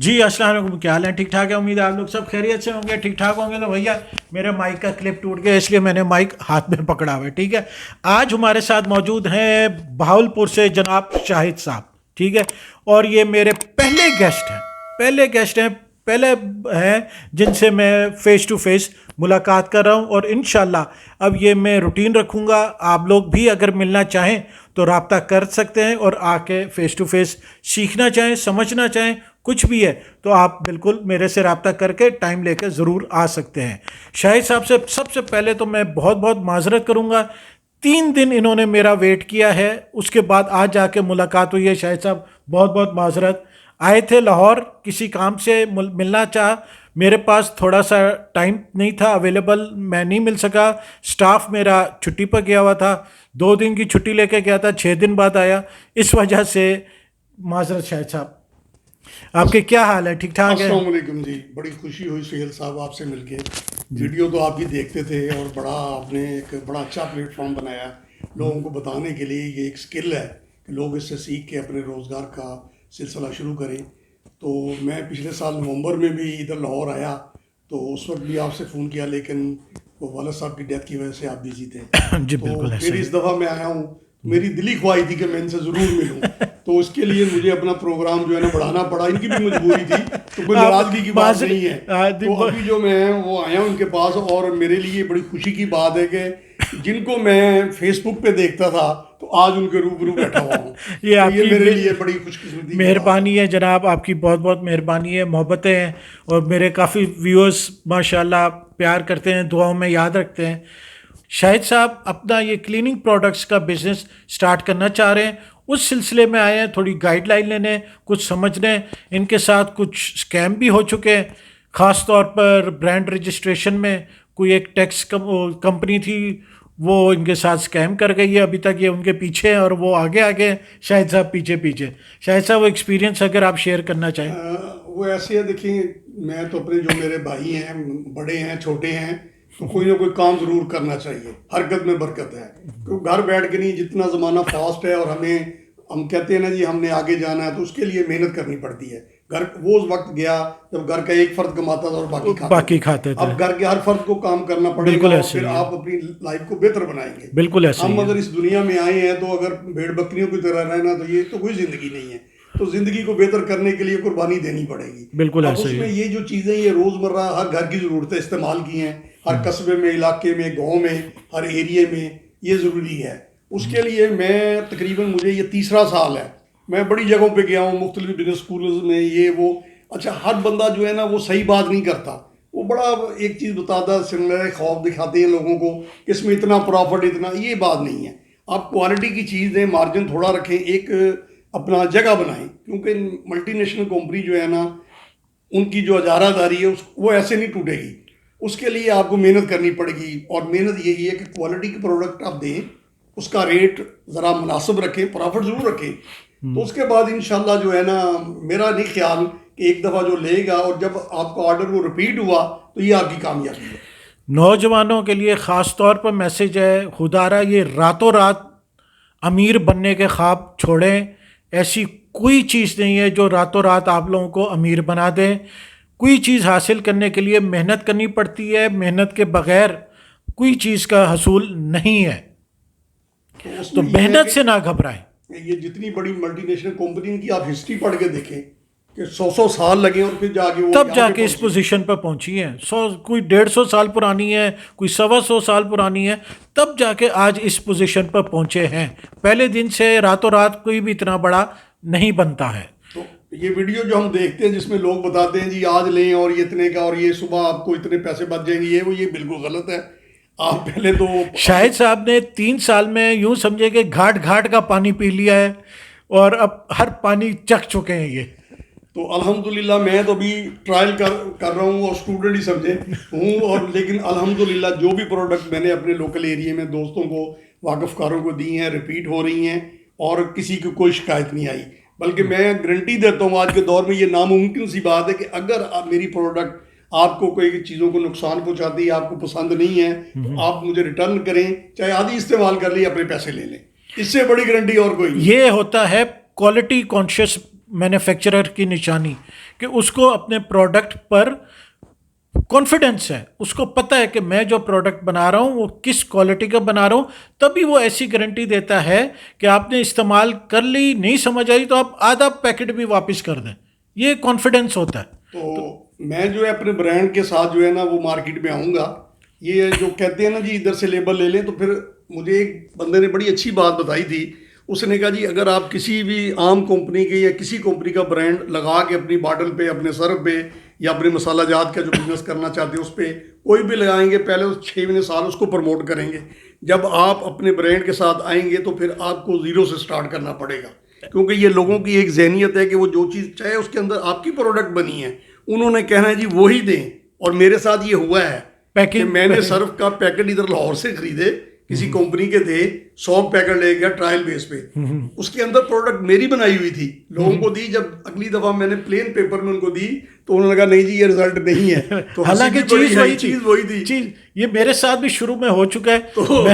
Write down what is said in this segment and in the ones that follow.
جی السلام علیکم، کیا حال ہے؟ ٹھیک ٹھاک ہے، امید ہے آپ لوگ سب خیریت سے ہوں گے، ٹھیک ٹھاک ہوں گے۔ تو بھیا میرے مائک کا کلپ ٹوٹ گیا، اس لیے میں نے مائک ہاتھ میں پکڑا ہوا ہے، ٹھیک ہے۔ آج ہمارے ساتھ موجود ہیں بہاولپور سے جناب شاہد صاحب، ٹھیک ہے، اور یہ میرے پہلے ہیں جن سے میں فیس ٹو فیس ملاقات کر رہا ہوں، اور انشاءاللہ اب یہ میں روٹین رکھوں گا۔ آپ لوگ بھی اگر ملنا چاہیں تو رابطہ کر سکتے ہیں، اور آ کے فیس ٹو فیس سیکھنا چاہیں، سمجھنا چاہیں، کچھ بھی ہے تو آپ بالکل میرے سے رابطہ کر کے ٹائم لے کے ضرور آ سکتے ہیں۔ شاہد صاحب سے سب سے پہلے تو میں بہت بہت معذرت کروں گا، 3 دن انہوں نے میرا ویٹ کیا ہے، اس کے بعد آج جا کے ملاقات ہوئی ہے۔ شاہد صاحب بہت بہت معذرت، آئے تھے لاہور کسی کام سے، ملنا چاہا، میرے پاس تھوڑا سا ٹائم نہیں تھا اویلیبل، میں نہیں مل سکا، سٹاف میرا چھٹی پر گیا ہوا تھا، 2 دن کی چھٹی لے کے گیا تھا، 6 دن بعد آیا، اس وجہ سے معذرت۔ شاہد صاحب آپ کے کیا حال ہے؟ ٹھیک ٹھاک ہے؟ السلام علیکم جی، بڑی خوشی ہوئی سہیل صاحب آپ سے مل کے۔ ویڈیو تو آپ بھی دیکھتے تھے، اور بڑا آپ نے ایک بڑا اچھا پلیٹ فارم بنایا لوگوں کو بتانے کے لیے۔ یہ ایک سکل ہے کہ لوگ اس سے سیکھ کے اپنے روزگار کا سلسلہ شروع کریں۔ تو میں پچھلے سال نومبر میں بھی ادھر لاہور آیا، تو اس وقت بھی آپ سے فون کیا، لیکن وہ والد صاحب کی ڈیتھ کی وجہ سے آپ بزی تھے۔ جی تو بالکل ایسا پھر ہی۔ اس دفعہ میں آیا ہوں، میری دلی خواہش تھی کہ میں ان سے ضرور ملوں، تو اس کے لیے مجھے اپنا پروگرام جو ہے نا بڑھانا پڑا، ان کی بھی مجبوری تھی، تو کوئی ناراضگی کی بات نہیں ہے۔ تو ابھی جو میں وہ آیا ہوں ان کے پاس، اور میرے لیے بڑی خوشی کی بات ہے کہ جن کو میں فیس بک پہ دیکھتا تھا تو آج ان کے روبرو بیٹھا ہوا ہوں۔ یہ آپ یہ کی میرے لیے بڑی خوش قسمتی کی بات ہے۔ مہربانی ہے جناب، آپ کی بہت بہت مہربانی ہے، محبتیں ہیں، اور میرے کافی ویورز ماشاءاللہ پیار کرتے ہیں، دعاؤں میں یاد رکھتے ہیں۔ شاہد صاحب اپنا یہ کلیننگ پروڈکٹس کا بزنس سٹارٹ کرنا چاہ رہے ہیں، اس سلسلے میں آئے ہیں تھوڑی گائیڈ لائن لینے، کچھ سمجھنے۔ ان کے ساتھ کچھ اسکیم بھی ہو چکے ہیں، خاص طور پر برانڈ رجسٹریشن میں کوئی ایک ٹیکس کمپنی تھی، وہ ان کے ساتھ اسکیم کر گئی ہے، ابھی تک یہ ان کے پیچھے ہیں اور وہ آگے آگے ہیں، شاہد صاحب پیچھے۔ شاہد صاحب وہ ایکسپیرینس اگر آپ شیئر کرنا چاہیں۔ وہ ایسے ہے، دیکھیں میں تو اپنے جو میرے بھائی ہیں، بڑے ہیں چھوٹے ہیں، تو کوئی نہ کوئی کام ضرور کرنا چاہیے، حرکت میں برکت ہے۔ کیونکہ گھر بیٹھ کے نہیں، جتنا زمانہ فاسٹ ہے، اور ہم کہتے ہیں نا جی ہم نے آگے جانا ہے، تو اس کے لیے محنت کرنی پڑتی ہے۔ گھر وہ وقت گیا جب گھر کا ایک فرد کماتا تھا اور باقی کھاتے تھے۔ اب گھر کے ہر فرد کو کام کرنا پڑے گا، اور پھر آپ اپنی لائف کو بہتر بنائیں گے۔ بالکل ایسے ہم ہی اگر اس دنیا میں آئے ہیں تو اگر بھیڑ بکریوں کی طرح رہنا، تو یہ تو کوئی زندگی نہیں ہے۔ تو زندگی کو بہتر کرنے کے لیے قربانی دینی پڑے گی۔ بالکل اب ایسے اس ہی میں یہ جو چیزیں یہ روزمرہ ہر گھر کی ضرورتیں استعمال کی ہیں، ہر قصبے میں، علاقے میں، گاؤں میں، ہر ایریے میں یہ ضروری ہے۔ اس کے لیے میں تقریباً مجھے یہ 3را سال ہے، میں بڑی جگہوں پہ گیا ہوں، مختلف بزنس اسکولز میں، یہ وہ۔ اچھا، ہر بندہ جو ہے نا وہ صحیح بات نہیں کرتا، وہ بڑا ایک چیز بتاتا ہے، سملر خواب دکھاتے ہیں لوگوں کو کہ اس میں اتنا پرافٹ، اتنا، یہ بات نہیں ہے۔ آپ کوالٹی کی چیز دیں، مارجن تھوڑا رکھیں، ایک اپنا جگہ بنائیں، کیونکہ ملٹی نیشنل کمپنی جو ہے نا، ان کی جو اجارہ داری ہے وہ ایسے نہیں ٹوٹے گی۔ اس کے لیے آپ کو محنت کرنی پڑے گی، اور محنت یہی ہے کہ کوالٹی کے پروڈکٹ آپ دیں، اس کا ریٹ ذرا مناسب رکھیں، پرافٹ ضرور رکھیں، تو اس کے بعد انشاءاللہ جو ہے نا، میرا نہیں خیال کہ ایک دفعہ جو لے گا اور جب آپ کا آرڈر وہ ریپیٹ ہوا تو یہ آپ کی کامیابی ہے۔ نوجوانوں کے لیے خاص طور پر میسج ہے، خدا را یہ راتوں رات امیر بننے کے خواب چھوڑیں، ایسی کوئی چیز نہیں ہے جو راتوں رات آپ لوگوں کو امیر بنا دیں۔ کوئی چیز حاصل کرنے کے لیے محنت کرنی پڑتی ہے، محنت کے بغیر کوئی چیز کا حصول نہیں ہے، اس تو میں یہ ہے محنت کہ سے نہ گھبرائیں۔ یہ جتنی بڑی ملٹی نیشنل کمپنی کی آپ ہسٹری پڑھ کے دیکھیں کہ 100 سال لگے، اور پھر جا کے وہ تب جا یہاں کے پہ اس پہنچی۔ پوزیشن پر پہنچی ہیں، کوئی 150 سال پرانی ہے، کوئی 125 سال پرانی ہے، تب جا کے آج اس پوزیشن پر پہنچے ہیں۔ پہلے دن سے راتوں رات کوئی بھی اتنا بڑا نہیں بنتا ہے۔ تو یہ ویڈیو جو ہم دیکھتے ہیں جس میں لوگ بتاتے ہیں جی آج لیں اور یہ اتنے کا، اور یہ صبح آپ کو اتنے پیسے بچ جائیں گے، یہ بالکل غلط ہے۔ آپ پہلے تو شاہد صاحب نے 3 سال میں یوں سمجھے کہ گھاٹ گھاٹ کا پانی پی لیا ہے، اور اب ہر پانی چکھ چکے ہیں یہ۔ تو الحمدللہ میں تو ابھی ٹرائل کر رہا ہوں، اور اسٹوڈنٹ ہی سمجھے ہوں، اور لیکن الحمدللہ جو بھی پروڈکٹ میں نے اپنے لوکل ایریے میں دوستوں کو، واقف کاروں کو دی ہیں، ریپیٹ ہو رہی ہیں، اور کسی کی کوئی شکایت نہیں آئی۔ بلکہ میں گارنٹی دیتا ہوں، آج کے دور میں یہ ناممکن سی بات ہے کہ اگر میری پروڈکٹ آپ کو کوئی چیزوں کو نقصان پہنچاتی ہے، آپ کو پسند نہیں ہے، تو آپ مجھے ریٹرن کریں، چاہے آدھی استعمال کر لیں، اپنے پیسے لے لیں۔ اس سے بڑی گارنٹی اور کوئی نہیں۔ یہ ہوتا ہے کوالٹی کانشیس مینوفیکچرر کی نشانی، کہ اس کو اپنے پروڈکٹ پر کانفیڈنس ہے, اس کو پتہ ہے کہ میں جو پروڈکٹ بنا رہا ہوں وہ کس کوالٹی کا بنا رہا ہوں, تبھی وہ ایسی گارنٹی دیتا ہے کہ آپ نے استعمال کر لی, نہیں سمجھ آئی تو آپ آدھا پیکٹ بھی واپس کر دیں. یہ کانفیڈنس ہوتا ہے. تو میں جو ہے اپنے برانڈ کے ساتھ جو ہے نا وہ مارکیٹ میں آؤں گا. یہ جو کہتے ہیں نا جی ادھر سے لیبل لے لیں, تو پھر مجھے ایک بندے نے بڑی اچھی بات بتائی تھی. اس نے کہا جی اگر آپ کسی بھی عام کمپنی کے یا کسی کمپنی کا برانڈ لگا کے اپنی باٹل پہ, اپنے سرف پہ یا اپنے مسالہ جات کا جو بزنس کرنا چاہتے ہیں اس پہ کوئی بھی لگائیں گے, پہلے 6 مہینے سال اس کو پروموٹ کریں گے. جب آپ اپنے برانڈ کے ساتھ آئیں گے تو پھر آپ کو زیرو سے سٹارٹ کرنا پڑے گا, کیونکہ یہ لوگوں کی ایک ذہنیت ہے کہ وہ جو چیز چاہے اس کے اندر آپ کی پروڈکٹ بنی ہے انہوں نے کہنا ہے جی وہی دیں. اور میرے ساتھ یہ ہوا ہے کہ میں نے سرف کا پیکٹ ادھر لاہور سے خریدے, کسی کمپنی کے تھے, 100 پیکٹ لے گیا ٹرائل بیس پہ, اس کے اندر پروڈکٹ میری بنائی ہوئی تھی, لوگوں کو دی. جب اگلی دفعہ میں نے پلین پیپر میں ان کو دی تو انہوں نے کہا نہیں جی یہ رزلٹ نہیں ہے. تو حالانکہ چیز وہی تھی. یہ میرے ساتھ بھی شروع میں ہو چکا ہے, تو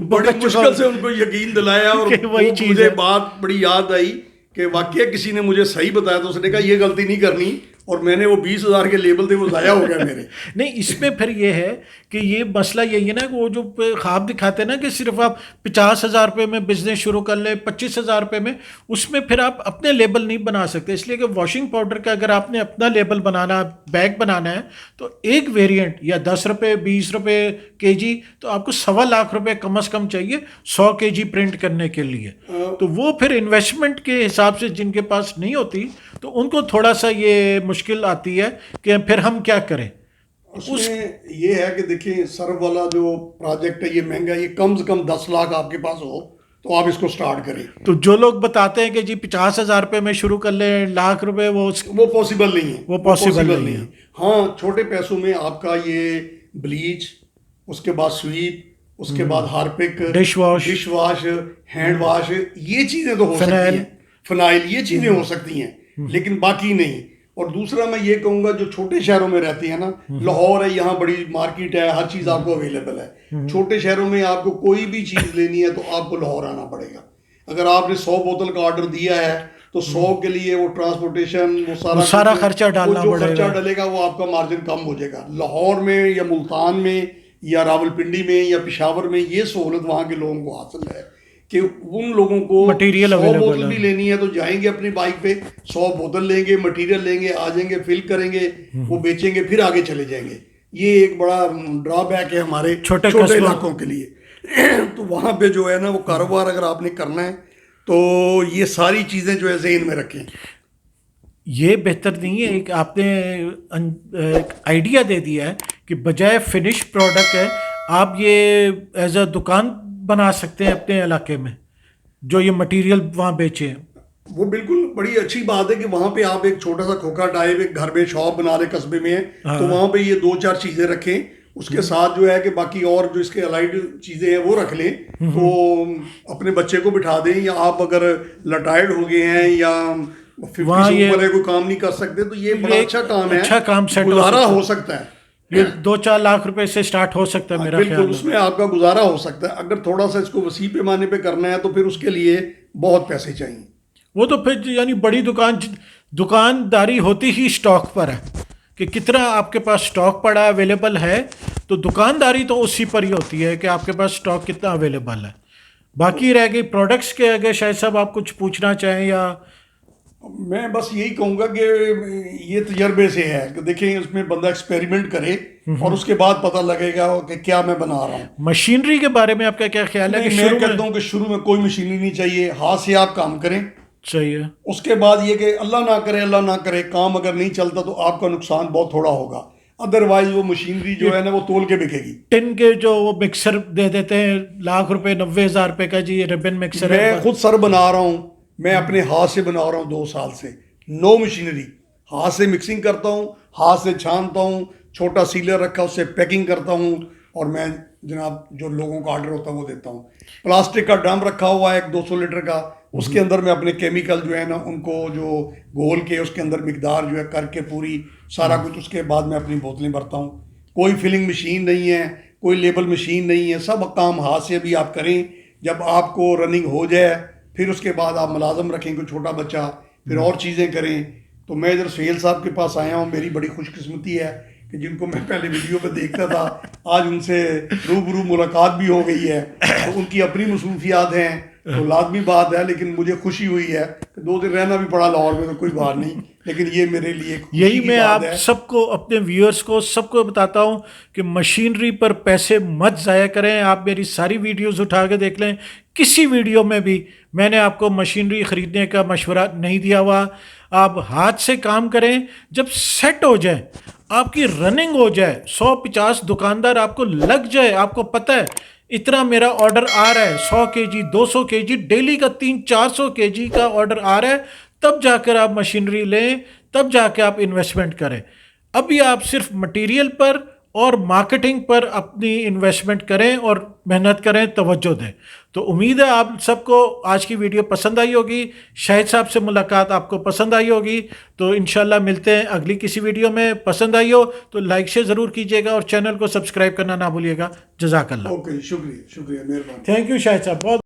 بڑی مشکل سے ان کو یقین دلایا, اور مجھے بات بڑی یاد آئی کہ واقعہ کسی نے مجھے صحیح بتایا تو اس نے کہا یہ غلطی نہیں کرنی, اور میں نے وہ 20,000 کے لیبل تھے وہ ضائع ہو گیا میرے. نہیں, اس میں پھر یہ ہے کہ یہ مسئلہ یہی ہے نا کہ وہ جو خواب دکھاتے ہیں نا کہ صرف آپ 50,000 روپے میں بزنس شروع کر لیں, 25,000 روپے میں, اس میں پھر آپ اپنے لیبل نہیں بنا سکتے. اس لیے کہ واشنگ پاؤڈر کا اگر آپ نے اپنا لیبل بنانا, بیگ بنانا ہے تو ایک ویریئنٹ یا 10 روپے 20 روپے کے جی, تو آپ کو 1.25 روپے کم از کم چاہیے 100 کے جی پرنٹ کرنے کے لیے. تو وہ پھر انویسٹمنٹ کے حساب سے جن کے پاس نہیں ہوتی تو ان کو تھوڑا سا یہ مشکل آتی ہے کہ پھر ہم کیا کریں. اس میں یہ ہے کہ دیکھیں سرف والا جو پروجیکٹ ہے یہ مہنگا, یہ کم سے کم 10 لاکھ آپ کے پاس ہو تو آپ اس کو سٹارٹ کریں. تو جو لوگ بتاتے ہیں کہ جی 50,000 روپے میں شروع کر لیں, 1,00,000 روپے, وہ پاسبل نہیں ہے, وہ پاسبل نہیں ہے. ہاں چھوٹے پیسوں میں آپ کا یہ بلیچ, اس کے بعد سویپ, اس کے بعد Harpic, dish wash, hand wash, یہ چیزیں تو ہو سکتی ہیں, فنائل, یہ چیزیں ہو سکتی ہیں, لیکن باقی نہیں. اور دوسرا میں یہ کہوں گا جو چھوٹے شہروں میں رہتے ہیں نا, لاہور ہے, یہاں بڑی مارکیٹ ہے, ہر چیز آپ کو اویلیبل ہے. چھوٹے شہروں میں آپ کو کوئی بھی چیز لینی ہے تو آپ کو لاہور آنا پڑے گا. اگر آپ نے 100 بوتل کا آرڈر دیا ہے تو 100 کے لیے وہ ٹرانسپورٹیشن, وہ سارا خرچہ ڈالنا پڑے گا, جو خرچہ ڈلے گا وہ آپ کا مارجن کم ہو جائے گا. لاہور میں یا ملتان میں یا راولپنڈی میں یا پشاور میں یہ سہولت وہاں کے لوگوں کو حاصل ہے کہ ان لوگوں کو 100 بوتل بھی لینی ہے تو جائیں گے اپنی بائک پہ, 100 بوتل لیں گے, مٹیریل لیں گے, آ جائیں گے, فل کریں گے, وہ بیچیں گے, پھر آگے چلے جائیں گے. یہ ایک بڑا ڈرا بیک ہے ہمارے چھوٹے علاقوں کے لیے. تو وہاں پہ جو ہے نا وہ کاروبار اگر آپ نے کرنا ہے تو یہ ساری چیزیں جو ہے ذہن میں رکھیں. یہ بہتر نہیں ہے, ایک آپ نے ایک آئیڈیا دے دیا ہے کہ بجائے فنش پروڈکٹ ہے آپ یہ ایز اے دکان بنا سکتے ہیں اپنے علاقے میں, جو یہ مٹیریل وہاں بیچے ہیں. وہ بالکل بڑی اچھی بات ہے کہ وہاں پہ آپ ایک چھوٹا سا کھوکھا ٹائپ ایک گھر میں شاپ بنا لیں قصبے میں, تو وہاں پہ یہ 2-4 چیزیں رکھیں, اس کے ساتھ جو ہے کہ باقی اور جو اس کے الائڈ چیزیں ہیں وہ رکھ لیں. تو اپنے بچے کو بٹھا دیں, یا آپ اگر لٹائڈ ہو گئے ہیں یا 50 سے اوپر ہے کوئی کام نہیں کر سکتے تو یہ بڑا اچھا کام ہے, اچھا کام سیٹ گزارا ہو سکتا ہے. یہ 2-4 لاکھ روپے سے سٹارٹ ہو سکتا ہے میرا خیال. بالکل اس میں آپ کا گزارا ہو سکتا ہے. اگر تھوڑا سا اس کو وسیع پیمانے پہ کرنا ہے تو پھر اس کے لیے بہت پیسے چاہیے. وہ تو پھر یعنی بڑی دکانداری ہوتی ہی اسٹاک پر ہے کہ کتنا آپ کے پاس اسٹاک پڑا اویلیبل ہے, تو دکانداری تو اسی پر ہی ہوتی ہے کہ آپ کے پاس اسٹاک کتنا اویلیبل ہے. باقی رہ گئی پروڈکٹس کے آگے شاید صاحب آپ کچھ پوچھنا چاہیں. یا میں بس یہی کہوں گا کہ یہ تجربے سے ہے کہ دیکھیں اس میں بندہ ایکسپیریمنٹ کرے اور اس کے بعد پتہ لگے گا کہ کیا میں بنا رہا ہوں. مشینری کے بارے میں آپ کا کیا خیال ہے؟ میں کہتا ہوں کہ شروع میں کوئی مشینری نہیں چاہیے, ہاتھ سے آپ کام کریں. صحیح ہے. اس کے بعد یہ کہ اللہ نہ کرے کام اگر نہیں چلتا تو آپ کا نقصان بہت تھوڑا ہوگا. ادروائز وہ مشینری جو ہے نا وہ تول کے بکے گی. ٹن کے جو وہ مکسر دے دیتے ہیں 1,00,000 روپے 90,000 روپے کا, جی ریبن مکسر. میں خود سر بنا رہا ہوں, میں اپنے ہاتھ سے بنا رہا ہوں 2 سال سے, نو مشینری. ہاتھ سے مکسنگ کرتا ہوں, ہاتھ سے چھانتا ہوں, چھوٹا سیلر رکھا اس سے پیکنگ کرتا ہوں, اور میں جناب جو لوگوں کا آرڈر ہوتا ہے وہ دیتا ہوں. پلاسٹک کا ڈرم رکھا ہوا ہے ایک 200 لیٹر کا, اس کے اندر میں اپنے کیمیکل جو ہے نا ان کو جو گھول کے اس کے اندر مقدار جو ہے کر کے پوری سارا کچھ, اس کے بعد میں اپنی بوتلیں بھرتا ہوں. کوئی فلنگ مشین نہیں ہے, کوئی لیبل مشین نہیں ہے, سب کام ہاتھ سے بھی آپ کریں. جب آپ کو رننگ ہو جائے پھر اس کے بعد آپ ملازم رکھیں, کوئی چھوٹا بچہ, پھر اور چیزیں کریں. تو میں ادھر سہیل صاحب کے پاس آیا ہوں. میری بڑی خوش قسمتی ہے کہ جن کو میں پہلے ویڈیو پہ دیکھتا تھا آج ان سے روبرو ملاقات بھی ہو گئی ہے. تو ان کی اپنی مصروفیات ہیں تو لازمی بات ہے, لیکن مجھے خوشی ہوئی ہے کہ 2 دن رہنا بھی پڑا لاہور میں تو کوئی بات نہیں, لیکن یہ میرے لیے خوشی یہی کی میں بات آپ ہے. سب کو, اپنے ویورز کو سب کو بتاتا ہوں کہ مشینری پر پیسے مت ضائع کریں. آپ میری ساری ویڈیوز اٹھا کے دیکھ لیں, کسی ویڈیو میں بھی میں نے آپ کو مشینری خریدنے کا مشورہ نہیں دیا ہوا. آپ ہاتھ سے کام کریں, جب سیٹ ہو جائے, آپ کی رننگ ہو جائے, 150 دکاندار آپ کو لگ جائے, آپ کو پتہ ہے اتنا میرا آرڈر آ رہا ہے, 100 kg 200 kg ڈیلی کا 300-400 kg کا آرڈر آ رہا ہے, تب جا کر آپ مشینری لیں, تب جا کے آپ انویسٹمنٹ کریں. ابھی آپ صرف مٹیریل پر اور مارکیٹنگ پر اپنی انویسٹمنٹ کریں اور محنت کریں, توجہ دیں. تو امید ہے آپ سب کو آج کی ویڈیو پسند آئی ہوگی, شاہد صاحب سے ملاقات آپ کو پسند آئی ہوگی. تو انشاءاللہ ملتے ہیں اگلی کسی ویڈیو میں. پسند آئی ہو تو لائک شیئر ضرور کیجیے گا اور چینل کو سبسکرائب کرنا نہ بھولیے گا. جزاک اللہ. اوکے, شکریہ مہربانی. تھینک یو شاہد صاحب, بہت